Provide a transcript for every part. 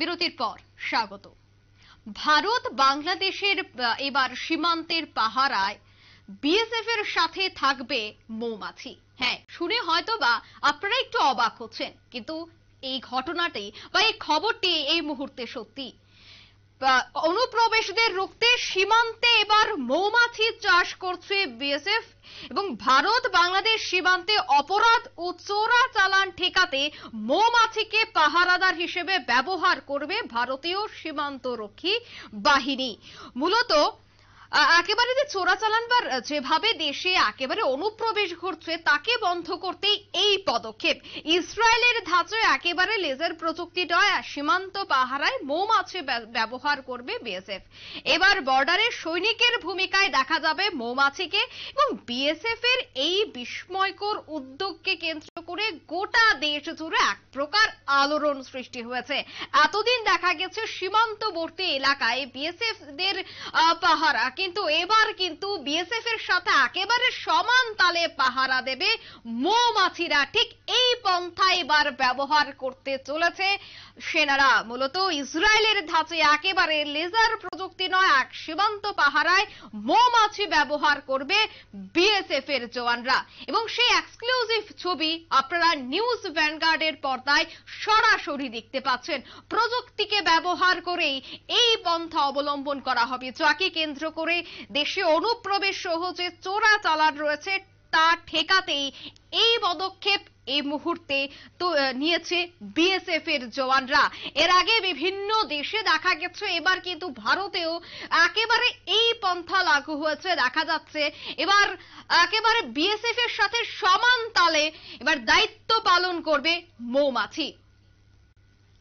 বিরতির পর স্বাগত। ভারত বাংলাদেশের এবার সীমান্তের পাহারায় বিএসএফ এর সাথে থাকবে মৌমাছি। হ্যাঁ, শুনে হয়তোবা আপনারা একটু অবাক হচ্ছেন, কিন্তু এই ঘটনাটি বা এই খবরটি এই মুহূর্তে সত্যি। অনুপ্রবেশদের রুখতে সীমান্তে এবার মৌমাছি চাষ করছে বিএসএফ এবং ভারত বাংলাদেশ সীমান্তে অপরাধ ও চোরাচালান ঠেকাতে মৌমাছিকে পাহারাদার হিসেবে ব্যবহার করবে ভারতীয় সীমান্তরক্ষী বাহিনী। মূলত একেবারে যে চোরাচালান বা যেভাবে দেশে একেবারে অনুপ্রবেশ ঘটছে তাকে বন্ধ করতেই এই পদক্ষেপ। ইসরায়েলের ধাঁচে একেবারে লেজার প্রযুক্তি নয়, সীমান্ত পাহারায় মৌমাছি ব্যবহার করবে বিএসএফ। এবার বর্ডারে সৈনিকের ভূমিকায় দেখা যাবে মৌমাছিকে এবং বিএসএফ এর এই বিস্ময়কর উদ্যোগকে কেন্দ্র করে গোটা দেশ জুড়ে এক প্রকার আলোড়ন সৃষ্টি হয়েছে। এতদিন দেখা গেছে সীমান্তবর্তী এলাকায় বিএসএফ দের পাহারা, কিন্তু এবার কিন্তু বিএসএফ এর সাথে একেবারে সমান তালে পাহারা দেবে মৌমাছিরা। ঠিক এই পন্থা এবার ব্যবহার করতে চলেছে সেনারা। মূলত ইসরায়েলের ধাঁচে একেবারে লেজার প্রযুক্তি নয়, এক সীমান্ত পাহারায় মৌমাছি ব্যবহার করবে বিএসএফ এর জওয়ানরা। এবং সেই এক্সক্লুসিভ ছবি আপনারা নিউজ ভ্যানগার্ডের পর্দায় সরাসরি দেখতে পাচ্ছেন। প্রযুক্তিকে ব্যবহার করেই এই পন্থা অবলম্বন করা হবে, যাকে কেন্দ্র করে দেশে অনুপ্রবেশ সহ যে চোরাচালান রয়েছে তা ঠেকাতেই এই পদক্ষেপ এই মুহূর্তে তো নিয়েছে বিএসএফ এর জওয়ানরা। এর আগে বিভিন্ন দেশে দেখা গেছে, এবার কিন্তু ভারতেও একেবারে এই পন্থা লাগু হয়েছে। দেখা যাচ্ছে এবার একেবারে বিএসএফ এর সাথে সমান তালে এবার দায়িত্ব পালন করবে মৌমাছি।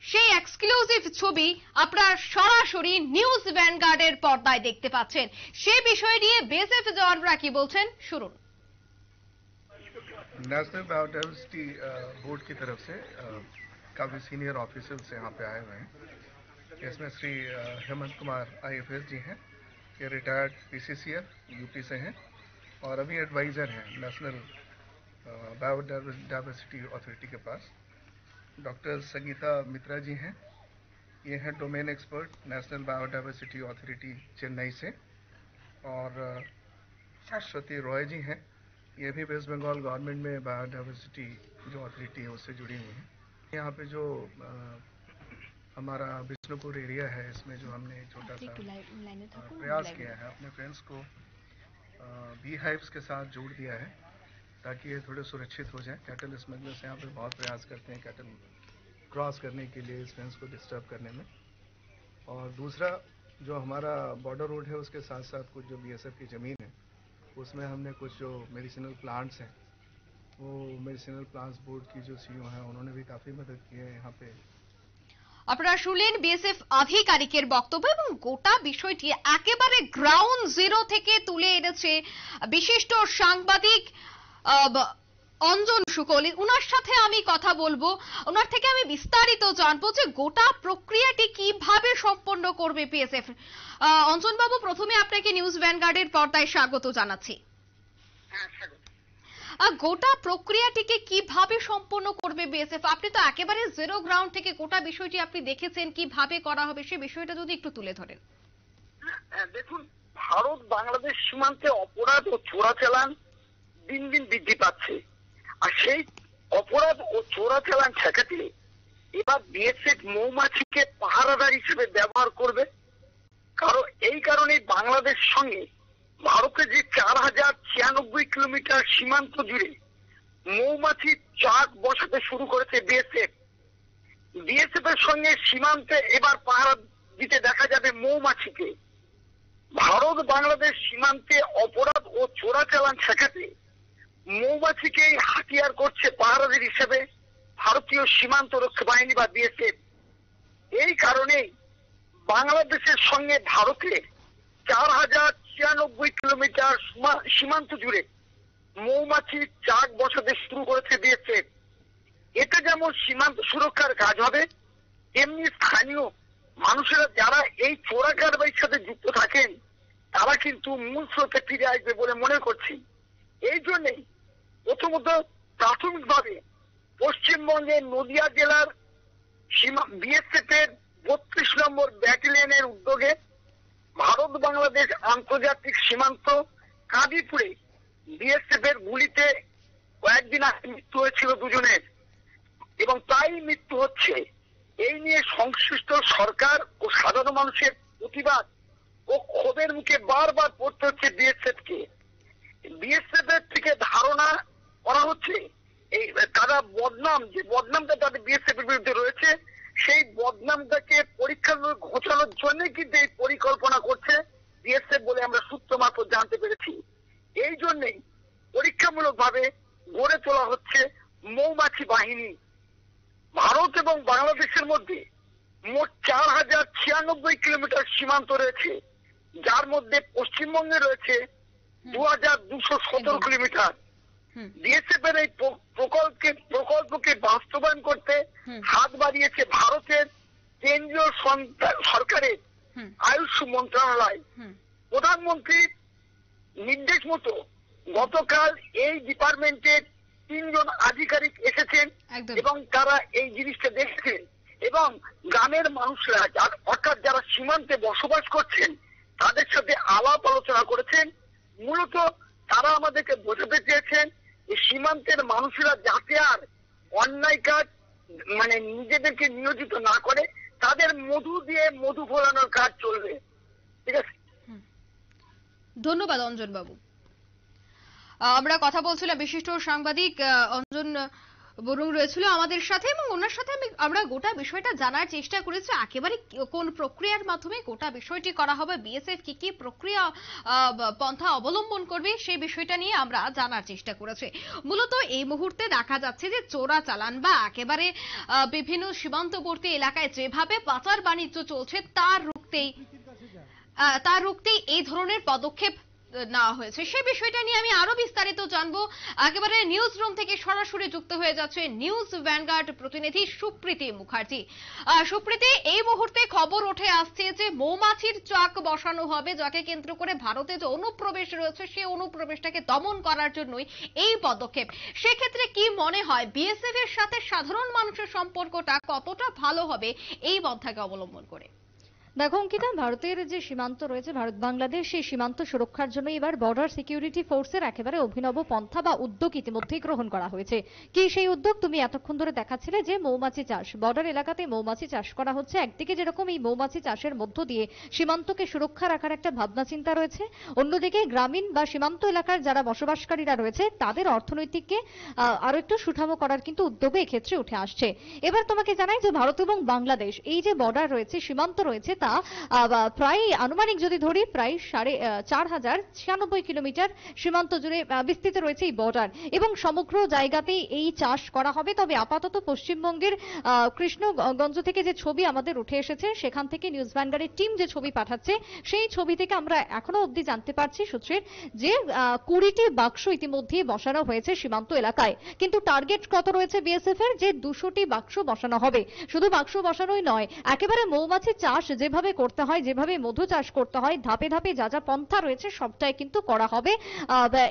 সেই এক্সক্লুসিভ ছবি আপনারা সরাসরি নিউজ ভ্যানগার্ডের পর্দায় দেখতে পাচ্ছেন। সে বিষয় নিয়ে বিএসএফ জওয়ানরা কি বলছেন শুনুন। नेशनल बायोडाइवर्सिटी बोर्ड की तरफ से काफ़ी सीनियर ऑफिसर्स यहाँ पे आए हुए हैं। इसमें श्री हेमंत कुमार आईएफएस जी हैं, ये रिटायर्ड पीसीसीएफ यूपी से हैं और अभी एडवाइज़र हैं नेशनल बायोडाइवर्सिटी अथॉरिटी के पास। डॉक्टर संगीता मित्रा जी हैं, ये हैं domain expert national biodiversity authority Chennai से। और शाश्वती रॉय जी हैं, ये भी वेस्ट बंगाल गवर्नमेंट में बायोडाइवर्सिटी जो अथॉरिटी है उससे जुड़ी हुई है। यहाँ पे जो हमारा विष्णुपुर एरिया है, इसमें जो हमने छोटा सा प्रयास किया है, अपने फ्रेंड्स को बी हाइव्स के साथ जोड़ दिया है ताकि ये थोड़े सुरक्षित हो जाए। कैटल स्मगलर्स यहाँ पे बहुत प्रयास करते हैं कैटल क्रॉस करने के लिए, इस फेंस को डिस्टर्ब करने में। और दूसरा जो हमारा बॉर्डर रोड है उसके साथ साथ कुछ जो बीएसएफ की ज़मीन है उसमें हमने कुछ जो मेडिसिनल प्लांट्स हैं, वो मेडिसिनल प्लांट्स बोर्ड की जो सीईओ हैं उन्होंने भी काफ़ी मदद की है यहाँ पे। আপনারা শুনলেন বিএসএফ আধিকারিকের বক্তব্য এবং গোটা বিষয়টি একেবারে গ্রাউন্ড জিরো থেকে তুলে এনেছে বিশিষ্ট সাংবাদিক অঞ্জন শুকল। ওনার সাথে আমি কথা বলবো, ওনার থেকে আমি বিস্তারিত জানবো যে গোটা প্রক্রিয়াটি কিভাবে সম্পন্ন করবে বিএসএফ। অঞ্জন বাবু, প্রথমে আপনাকে নিউজ ভ্যানগার্ডের পর্দায় স্বাগত জানাচ্ছি। গোটা প্রক্রিয়াটিকে কিভাবে সম্পন্ন করবে বিএসএফ? আপনি তো একেবারে জিরো গ্রাউন্ড থেকে গোটা বিষয়টি আপনি দেখেছেন, কিভাবে করা হবে সে বিষয়টা যদি একটু তুলে ধরেন। দেখুন, ভারত বাংলাদেশ সীমান্তে অপরাধ ও চোরাচালান দিন দিন বৃদ্ধি পাচ্ছে, আর সেই অপরাধ ও চোরাচালান ঠেকাতে এবার বিএসএফ মৌমাছিকে পাহারাদার হিসেবে ব্যবহার করবে। কারণ এই কারণে বাংলাদেশ সঙ্গে ভারতের যে 4096 কিলোমিটার সীমান্ত জুড়ে মৌমাছি চাক বসাতে শুরু করেছে বিএসএফ। বিএসএফ এর সঙ্গে সীমান্তে এবার পাহারা দিতে দেখা যাবে মৌমাছিকে। ভারত বাংলাদেশ সীমান্তে অপরাধ ও চোরাচালান ঠেকাতে মৌমাছিকে হাতিয়ার করছে পাহারাদার হিসেবে ভারতীয় সীমান্ত রক্ষী বাহিনী বা বিএসএফ। এই কারণেই বাংলাদেশের সঙ্গে ভারতের 4096 কিলোমিটার সীমান্ত জুড়ে মৌমাছি চাক বসাতে শুরু করেছে বিএসএফ। এতে যেমন সীমান্ত সুরক্ষার কাজ হবে, তেমনি স্থানীয় মানুষেরা যারা এই চোরা কারবারির সাথে যুক্ত থাকেন তারা কিন্তু মূল স্রোতে ফিরে আসবে বলে মনে করছি। এই জন্যই প্রথমত প্রাথমিকভাবে পশ্চিমবঙ্গের নদিয়া জেলার বিএসএফ এর 32 নম্বর ব্যাটালিয়নের উদ্যোগে ভারত বাংলাদেশ আন্তর্জাতিক সীমান্ত কাঁদিপুরে বিএসএফ এর গুলিতে কয়েকদিন আগে মৃত্যু হয়েছিল দুজনের, এবং তাই মৃত্যু হচ্ছে। এই নিয়ে সংশ্লিষ্ট সরকার ও সাধারণ মানুষের প্রতিবাদ ও ক্ষোভের মুখে বারবার পড়তে হচ্ছে বিএসএফ কে। বিএসএফ এর থেকে ধারণা করা হচ্ছে এই তারা যে বদনামটা তাদের বিএসএফ এর বিরুদ্ধে রয়েছে, সেই বদনামটাকে পরীক্ষামূলক ঘোচানোর জন্য কিন্তু এই পরিকল্পনা করছে বিএসএফ বলে আমরা সূত্র মারফত জানতে পেরেছি। এই জন্যই পরীক্ষামূলক ভাবে গড়ে তোলা হচ্ছে মৌমাছি বাহিনী। ভারত এবং বাংলাদেশের মধ্যে মোট 4096 কিলোমিটার সীমান্ত রয়েছে, যার মধ্যে পশ্চিমবঙ্গে রয়েছে 2217 কিলোমিটার। বিএসএফ এর এই প্রকল্পকে বাস্তবায়ন করতে হাত বাড়িয়েছে ভারতের কেন্দ্রীয় সরকারের আয়ুষ মন্ত্রণালয়। প্রধানমন্ত্রীর নির্দেশ মতো গতকাল এই ডিপার্টমেন্টের 3 জন আধিকারিক এসেছেন এবং তারা এই জিনিসটা দেখছেন, এবং গ্রামের মানুষরা অর্থাৎ যারা সীমান্তে বসবাস করছেন তাদের সাথে আলাপ আলোচনা করেছেন। মূলত তারা আমাদেরকে বোঝাতে চেয়েছেন এই সীমান্তের মানুষরা যাতে আর অন্যায় কাজ নিজেদেরকে নিয়োজিত না করে, তাদের মধু দিয়ে মধু ফোলানোর কাজ চলবে। ঠিক আছে, ধন্যবাদ অঞ্জন বাবু। আমরা কথা বলছিলাম বিশিষ্ট সাংবাদিক অঞ্জন বরুং রয়েছিল আমাদের সাথে, এবং ওনার সাথে আমরা গোটা বিষয়টা জানার চেষ্টা করেছি, একেবারে কোন প্রক্রিয়ার মাধ্যমে গোটা বিষয়টি করা হবে, বিএসএফ কি প্রক্রিয়া পন্থা অবলম্বন করবে সেই বিষয়টা নিয়ে আমরা জানার চেষ্টা করেছি। মূলত এই মুহূর্তে দেখা যাচ্ছে যে চোরাচালান বা একেবারে বিভিন্ন সীমান্তবর্তী এলাকায় যেভাবে পাচার বাণিজ্য চলছে তার রুখতেই এই ধরনের পদক্ষেপ নেওয়া হয়েছে। সে বিষয়টা নিয়ে আমি আরো বিস্তারিত জানবো। একেবারে নিউজ রুম থেকে সরাসরি যুক্ত হয়ে যাচ্ছে নিউজ ভ্যানগার্ড প্রতিনিধি সুপ্রীতি মুখার্জি। সুপ্রীতি, এই মুহূর্তে খবর উঠে আসছে যে মৌমাছির চাক বসানো হবে, যাকে কেন্দ্র করে ভারতে যে অনুপ্রবেশ রয়েছে সেই অনুপ্রবেশটাকে দমন করার জন্যই এই পদক্ষেপ। সেক্ষেত্রে কি মনে হয় বিএসএফ এর সাথে সাধারণ মানুষের সম্পর্কটা কতটা ভালো হবে এই পন্থাকে অবলম্বন করে? দেখো অঙ্কিতা, ভারতের যে সীমান্ত রয়েছে ভারত বাংলাদেশ, সেই সীমান্ত সুরক্ষার জন্য এবার বর্ডার সিকিউরিটি ফোর্সের একেবারে অভিনব পন্থা বা উদ্যোগ ইতিমধ্যেই গ্রহণ করা হয়েছে। কি সেই উদ্যোগ? তুমি এতক্ষণ ধরে দেখাচ্ছিলে যে মৌমাছি চাষ, বর্ডার এলাকাতে মৌমাছি চাষ করা হচ্ছে। একদিকে যেরকম এই মৌমাছি চাষের মধ্য দিয়ে সীমান্তকে সুরক্ষা রাখার একটা ভাবনা চিন্তা রয়েছে, অন্যদিকে গ্রামীণ বা সীমান্ত এলাকার যারা বসবাসকারীরা রয়েছে তাদের অর্থনৈতিককে আরো একটু সুঠামো করার কিন্তু উদ্যোগে এক্ষেত্রে উঠে আসছে। এবার তোমাকে জানাই যে ভারত এবং বাংলাদেশ এই যে বর্ডার রয়েছে, সীমান্ত রয়েছে, প্রায় আনুমানিক যদি ধরি প্রায় 4096 কিলোমিটার সীমান্ত জুড়ে বিস্তৃত রয়েছে এই বর্ডার, এবং সমগ্র জায়গাতেই এই চাষ করা হবে। তবে আপাতত পশ্চিমবঙ্গের কৃষ্ণগঞ্জ থেকে যে ছবি আমাদের উঠে এসেছে, সেখান থেকে নিউজ ভ্যানগার্ডের টিম যে ছবি পাঠাচ্ছে সেই ছবি থেকে আমরা এখনো অবধি জানতে পারছি সূত্রের যে 20টি বাক্স ইতিমধ্যে বসানো হয়েছে সীমান্ত এলাকায়, কিন্তু টার্গেট কত রয়েছে বিএসএফ এর যে 200টি বাক্স বসানো হবে। শুধু বাক্স বসানোই নয়, একেবারে মৌমাছি চাষ যেভাবে করতে হয়, যেভাবে মধু চাষ করতে হয়, ধাপে ধাপে যা যা পন্থা রয়েছে সবটাই কিন্তু করা হবে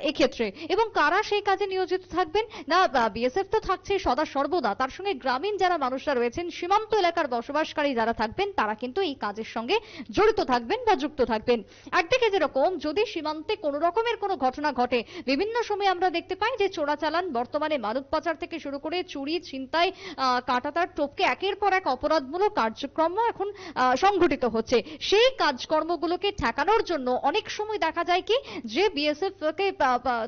এক্ষেত্রে। এবং কারা সেই কাজে নিয়োজিত থাকবেন না, বিএসএফ তো থাকছে সদা সর্বদা, তার সঙ্গে গ্রামীণ যারা মানুষরা রয়েছেন, সীমান্ত এলাকার বসবাসকারী যারা থাকবেন তারা কিন্তু এই কাজের সঙ্গে জড়িত থাকবেন বা যুক্ত থাকবেন। একদিকে যেরকম যদি সীমান্তে কোনো রকমের কোনো ঘটনা ঘটে, বিভিন্ন সময় আমরা দেখতে পাই যে চোরাচালান, বর্তমানে মানব পাচার থেকে শুরু করে চুরি, ছিনতাই, কাঁটাতার, টোপকে একের পর এক অপরাধমূলক কার্যক্রম এখন সংঘটিত হচ্ছে। সেই কাজকর্মগুলোকে ঠেকানোর জন্য অনেক সময় দেখা যায় কি যে বিএসএফ কে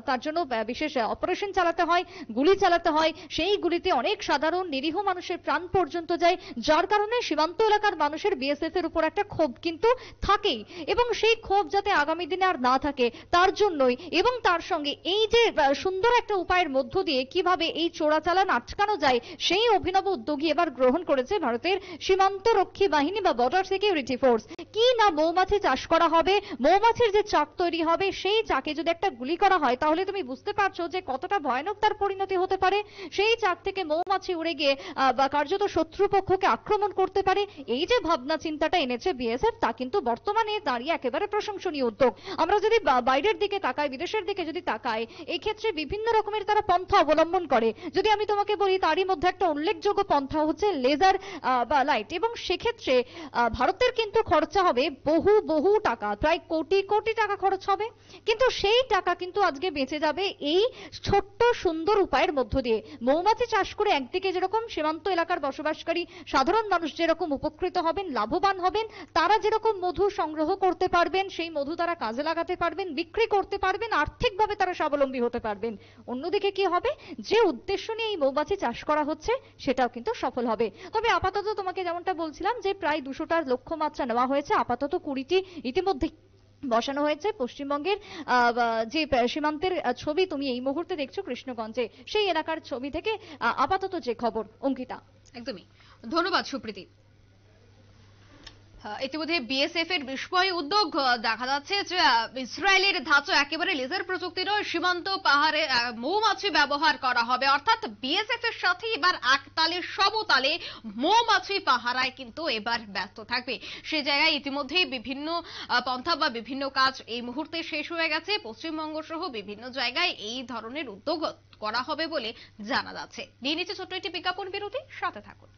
তার জন্য বিশেষ অপারেশন চালাতে হয়, গুলি চালাতে হয়, সেই গুলিতে অনেক সাধারণ নিরীহ মানুষের প্রাণ পর্যন্ত যায়, যার কারণে সীমান্ত এলাকার মানুষের বিএসএফ এর উপর একটা ক্ষোভ কিন্তু থাকেই, এবং সেই ক্ষোভ যাতে আগামী দিনে আর না থাকে তার জন্যই, এবং তার সঙ্গে এই যে সুন্দর একটা উপায়ের মধ্য দিয়ে কিভাবে এই চোরাচালান আটকানো যায় সেই অভিনব উদ্যোগই এবার গ্রহণ করেছে ভারতের সীমান্ত রক্ষী বাহিনী বা বর্ডার সিকিউরিটি ফোর্স। কি না মৌমাছি চাষ করা হবে, মৌমাছির যে চাক তৈরি হবে সেই চাকে যদি একটা গুলি করা হয় তাহলে তুমি বুঝতে পারছো যে কতটা ভয়ানক তার পরিণতি হতে পারে। সেই চাক থেকে মৌমাছি উড়ে গিয়ে বা কার্যত শত্রুপক্ষকে আক্রমণ করতে পারে। এই যে ভাবনা চিন্তাটা এনেছে বিএসএফ, তা কিন্তু বর্তমানে দাঁড়িয়ে একেবারে প্রশংসনীয় উদ্যোগ। আমরা যদি বাইরের দিকে তাকাই, বিদেশের দিকে যদি তাকাই, এই ক্ষেত্রে বিভিন্ন রকমের তারা পন্থা অবলম্বন করে। যদি আমি তোমাকে বলি, তারই মধ্যে একটা উল্লেখযোগ্য পন্থা হচ্ছে লেজার বা লাইট, এবং সেক্ষেত্রে ভারতের কিন্তু খরচা হবে বহু বহু টাকা, প্রায় কোটি কোটি টাকা খরচ হবে। কিন্তু সেই টাকা কিন্তু আজকে বেঁচে যাবে এই ছোট্ট সুন্দর উপায়ের মধ্য দিয়ে। মৌমাছি চাষ করে একদিকে যেরকম সীমান্ত এলাকার বসবাসকারী সাধারণ মানুষ যেরকম উপকৃত হবেন, লাভবান হবেন, তারা যেরকম মধু সংগ্রহ করতে পারবেন, সেই মধু তারা কাজে লাগাতে পারবেন, বিক্রি করতে পারবেন, আর্থিকভাবে তারা স্বাবলম্বী হতে পারবেন। অন্যদিকে কি হবে, যে উদ্দেশ্য নিয়ে এই মৌমাছি চাষ করা হচ্ছে সেটাও কিন্তু সফল হবে। তবে আপাতত তোমাকে যেমনটা বলছিলাম যে প্রায় 200টার লক্ষ্যমাত্রা নেওয়া হয়েছে, আপাতত 20টি ইতিমধ্যে বসানো হয়েছে। পশ্চিমবঙ্গের যে সীমান্তের ছবি তুমি এই মুহূর্তে দেখছো কৃষ্ণগঞ্জে, সেই এলাকার ছবি থেকে আপাতত যে খবর। অঙ্কিতা, একদমই ধন্যবাদ সুপ্রীতি। ইতিমধ্যে বিএসএফ এর বিস্ময় উদ্যোগ দেখা যাচ্ছে যে ইসরায়েলের ধাঁচো একেবারে লেজার প্রযুক্তি নয়, সীমান্ত পাহাড়ে মৌমাছি ব্যবহার করা হবে। অর্থাৎ বিএসএফ এর সাথে এবার একতালে সমতালে মৌমাছি পাহারায় কিন্তু এবার ব্যস্ত থাকবে। সে জায়গায় ইতিমধ্যেই বিভিন্ন পন্থা বা বিভিন্ন কাজ এই মুহূর্তে শেষ হয়ে গেছে। পশ্চিমবঙ্গ সহ বিভিন্ন জায়গায় এই ধরনের উদ্যোগ করা হবে বলে জানা যাচ্ছে। নিয়ে নিচ্ছে ছোট্ট একটি বিজ্ঞাপন বিরতি, সাথে থাকুন।